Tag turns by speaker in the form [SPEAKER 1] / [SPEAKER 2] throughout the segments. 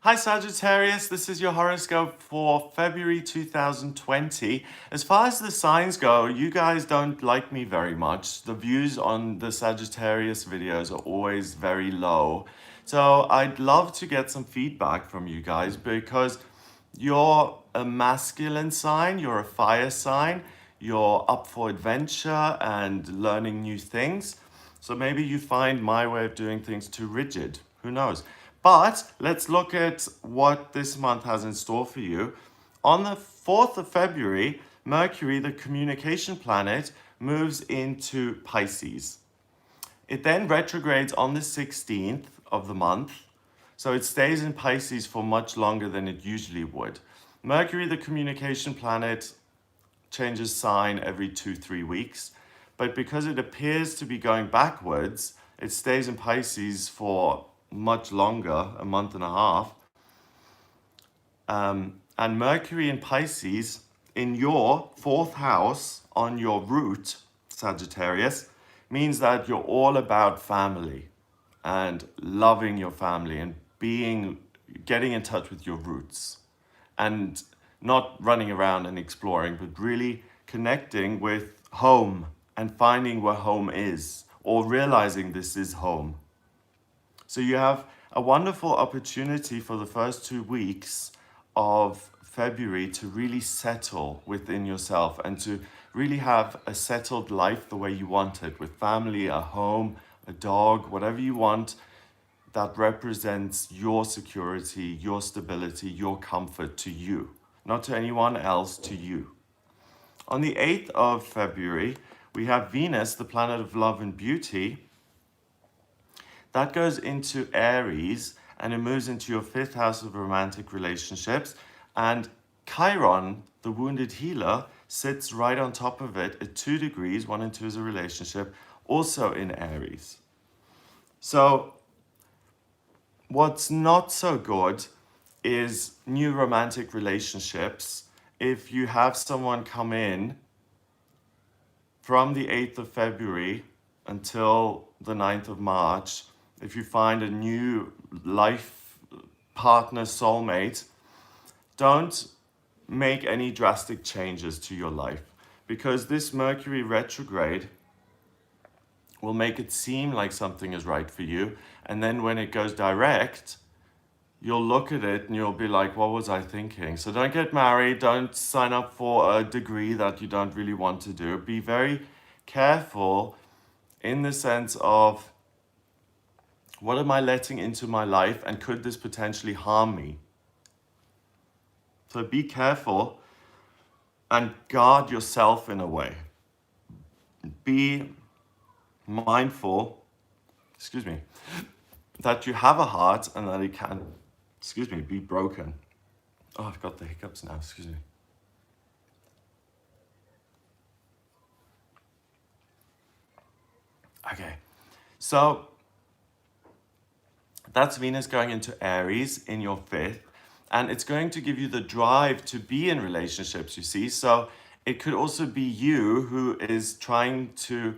[SPEAKER 1] Hi Sagittarius, this is your horoscope for February 2020. As far as the signs go, you guys don't like me very much. The views on the Sagittarius videos are always very low. So I'd love to get some feedback from you guys because you're a masculine sign, you're a fire sign, you're up for adventure and learning new things. So maybe you find my way of doing things too rigid. Who knows? But let's look at what this month has in store for you. On the 4th of February, Mercury, the communication planet, moves into Pisces. It then retrogrades on the 16th of the month, so it stays in Pisces for much longer than it usually would. Mercury, the communication planet, changes sign every 2-3 weeks, but because it appears to be going backwards, it stays in Pisces for much longer, a month and a half. And Mercury in Pisces in your fourth house on your root, Sagittarius, means that you're all about family and loving your family and getting in touch with your roots and not running around and exploring, but really connecting with home and finding where home is or realizing this is home. So you have a wonderful opportunity for the first 2 weeks of February to really settle within yourself and to really have a settled life the way you want it, with family, a home, a dog, whatever you want that represents your security, your stability, your comfort to you, not to anyone else, to you. On the 8th of February, we have Venus, the planet of love and beauty. That goes into Aries and it moves into your 5th house of romantic relationships. And Chiron, the wounded healer, sits right on top of it at 2 degrees. 1 and 2 is a relationship, also in Aries. So what's not so good is new romantic relationships. If you have someone come in from the 8th of February until the 9th of March, if you find a new life partner, soulmate, don't make any drastic changes to your life, because this Mercury retrograde will make it seem like something is right for you. And then when it goes direct, you'll look at it and you'll be like, what was I thinking? So don't get married. Don't sign up for a degree that you don't really want to do. Be very careful in the sense of, what am I letting into my life and could this potentially harm me? So be careful and guard yourself in a way. Be mindful, that you have a heart and that it can, be broken. Oh, I've got the hiccups now, excuse me. Okay, so that's Venus going into Aries in your 5th, and it's going to give you the drive to be in relationships, you see. So it could also be you who is trying to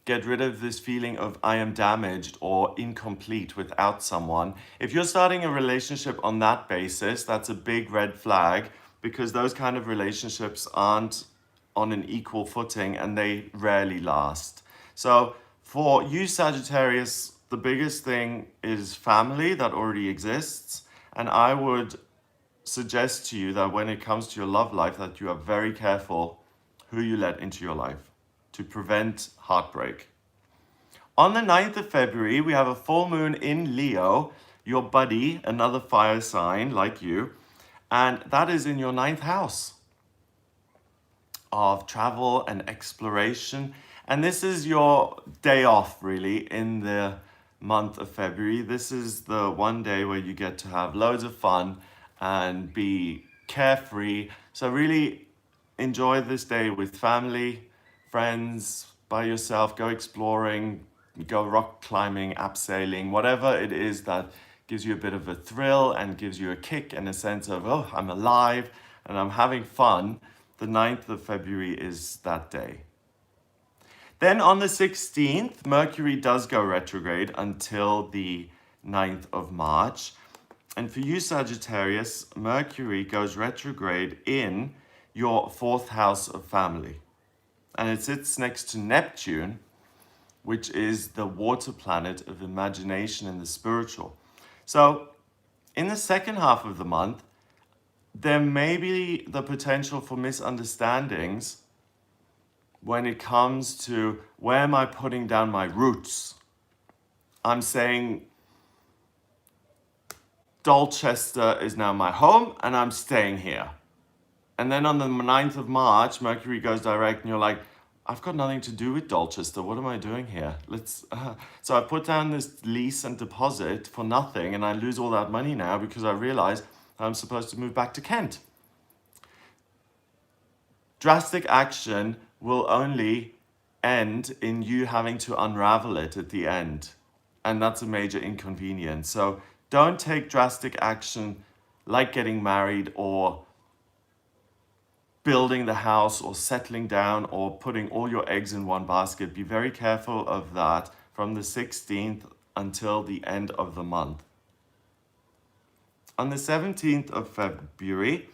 [SPEAKER 1] get rid of this feeling of I am damaged or incomplete without someone. If you're starting a relationship on that basis, that's a big red flag, because those kind of relationships aren't on an equal footing and they rarely last. So for you, Sagittarius, the biggest thing is family that already exists. And I would suggest to you that when it comes to your love life, that you are very careful who you let into your life to prevent heartbreak. On the 9th of February, we have a full moon in Leo, your buddy, another fire sign like you, and that is in your 9th house of travel and exploration. And this is your day off, really, in the month of February. This is the one day where you get to have loads of fun and be carefree. So really enjoy this day with family, friends, by yourself. Go exploring, go rock climbing, abseiling, whatever it is that gives you a bit of a thrill and gives you a kick and a sense of, oh, I'm alive and I'm having fun. The 9th of February is that day. Then on the 16th, Mercury does go retrograde until the 9th of March. And for you, Sagittarius, Mercury goes retrograde in your fourth house of family. And it sits next to Neptune, which is the water planet of imagination and the spiritual. So in the second half of the month, there may be the potential for misunderstandings when it comes to where am I putting down my roots. I'm saying Dorchester is now my home and I'm staying here. And then on the 9th of March, Mercury goes direct and you're like, I've got nothing to do with Dorchester. What am I doing here? So I put down this lease and deposit for nothing and I lose all that money now because I realize I'm supposed to move back to Kent. Drastic action will only end in you having to unravel it at the end. And that's a major inconvenience. So don't take drastic action like getting married or building the house or settling down or putting all your eggs in one basket. Be very careful of that from the 16th until the end of the month. On the 17th of February,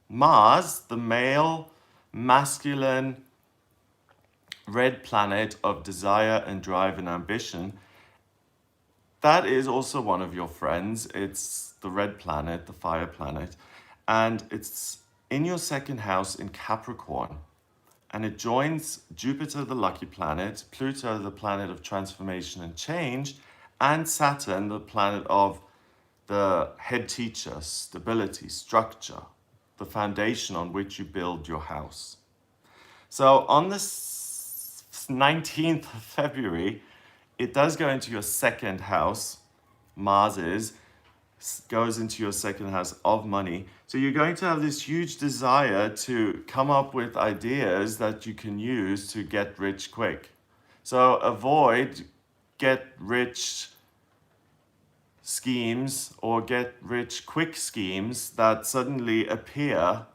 [SPEAKER 1] Mars, the male, masculine, red planet of desire and drive and ambition, that is also one of your friends. It's the red planet, the fire planet, and it's in your second house in Capricorn. And it joins Jupiter, the lucky planet, Pluto, the planet of transformation and change, and Saturn, the planet of the head teacher, stability, structure, the foundation on which you build your house. So on the 19th of February, it does go into your second house. Mars goes into your second house of money. So you're going to have this huge desire to come up with ideas that you can use to get rich quick. So avoid get rich schemes or get rich quick schemes that suddenly appear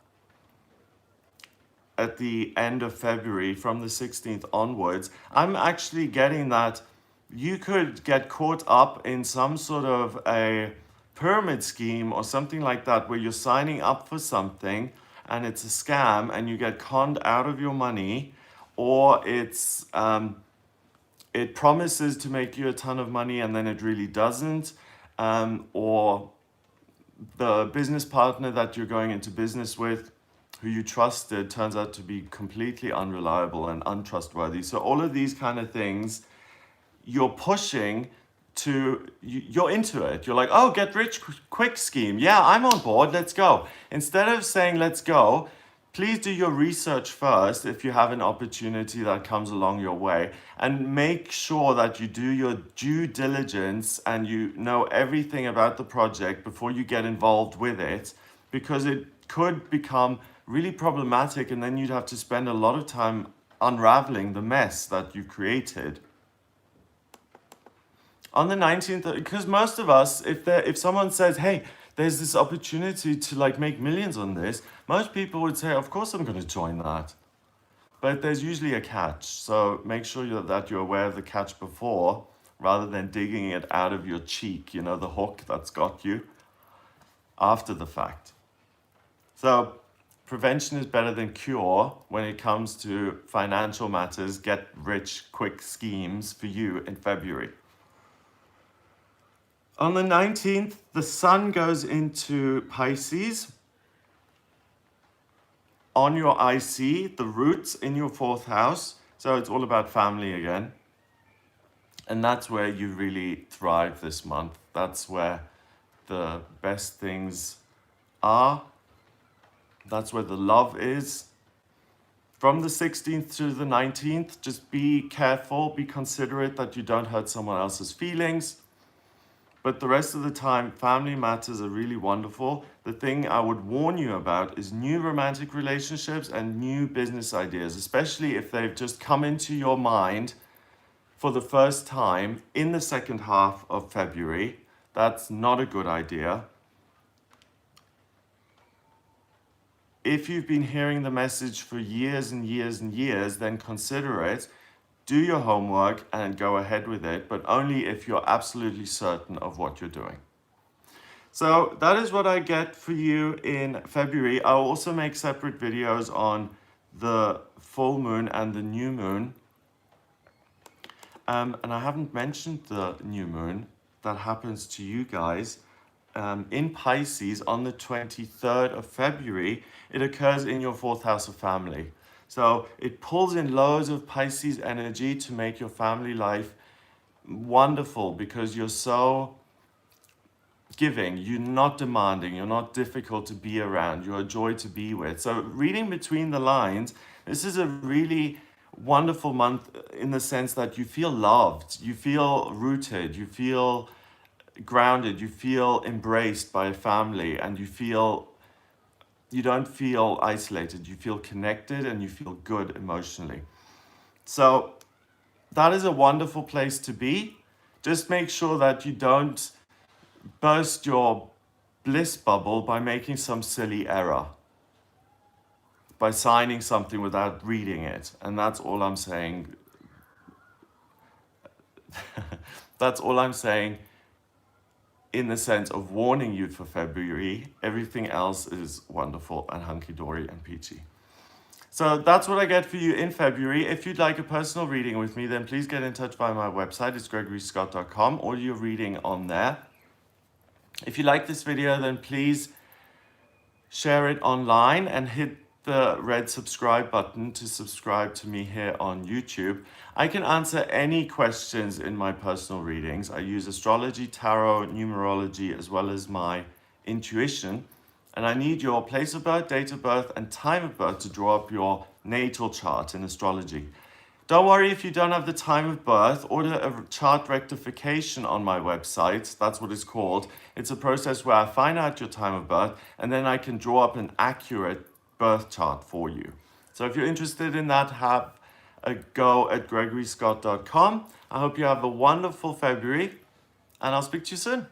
[SPEAKER 1] at the end of February from the 16th onwards. I'm actually getting that you could get caught up in some sort of a pyramid scheme or something like that where you're signing up for something and it's a scam and you get conned out of your money, or it promises to make you a ton of money and then it really doesn't, or the business partner that you're going into business with who you trusted turns out to be completely unreliable and untrustworthy. So all of these kind of things, you're pushing to, you're into it. You're like, oh, get rich quick scheme. Yeah, I'm on board. Let's go. Instead of saying, let's go, please do your research first if you have an opportunity that comes along your way, and make sure that you do your due diligence and you know everything about the project before you get involved with it, because it could become really problematic and then you'd have to spend a lot of time unraveling the mess that you've created. On the 19th, because most of us, if someone says, hey, there's this opportunity to like make millions on this, most people would say, of course I'm going to join that. But there's usually a catch. So make sure that you're aware of the catch before, rather than digging it out of your cheek, you know, the hook that's got you, after the fact. So prevention is better than cure when it comes to financial matters, get rich quick schemes for you in February. On the 19th, the sun goes into Pisces. On your IC, the roots in your fourth house. So it's all about family again. And that's where you really thrive this month. That's where the best things are. That's where the love is. From the 16th to the 19th, just be careful, be considerate that you don't hurt someone else's feelings. But the rest of the time, family matters are really wonderful. The thing I would warn you about is new romantic relationships and new business ideas, especially if they've just come into your mind for the first time in the second half of February. That's not a good idea. If you've been hearing the message for years and years and years, then consider it. Do your homework and go ahead with it, but only if you're absolutely certain of what you're doing. So that is what I get for you in February. I'll also make separate videos on the full moon and the new moon. And I haven't mentioned the new moon that happens to you guys. In Pisces on the 23rd of February, it occurs in your fourth house of family. So it pulls in loads of Pisces energy to make your family life wonderful because you're so giving, you're not demanding, you're not difficult to be around, you're a joy to be with. So reading between the lines, this is a really wonderful month in the sense that you feel loved, you feel rooted, you feel grounded, you feel embraced by a family, and you don't feel isolated, you feel connected and you feel good emotionally. So that is a wonderful place to be. Just make sure that you don't burst your bliss bubble by making some silly error, by signing something without reading it. And that's all I'm saying. That's all I'm saying in the sense of warning you for February. Everything else is wonderful and hunky-dory and peachy. So that's what I get for you in February. If you'd like a personal reading with me, then please get in touch via my website. It's gregoryscott.com, or your reading on there. If you like this video, then please share it online and hit the red subscribe button to subscribe to me here on YouTube. I can answer any questions in my personal readings. I use astrology, tarot, numerology, as well as my intuition. And I need your place of birth, date of birth, and time of birth to draw up your natal chart in astrology. Don't worry if you don't have the time of birth. Order a chart rectification on my website. That's what it's called. It's a process where I find out your time of birth and then I can draw up an accurate birth chart for you. So if you're interested in that, have a go at gregoryscott.com. I hope you have a wonderful February and I'll speak to you soon.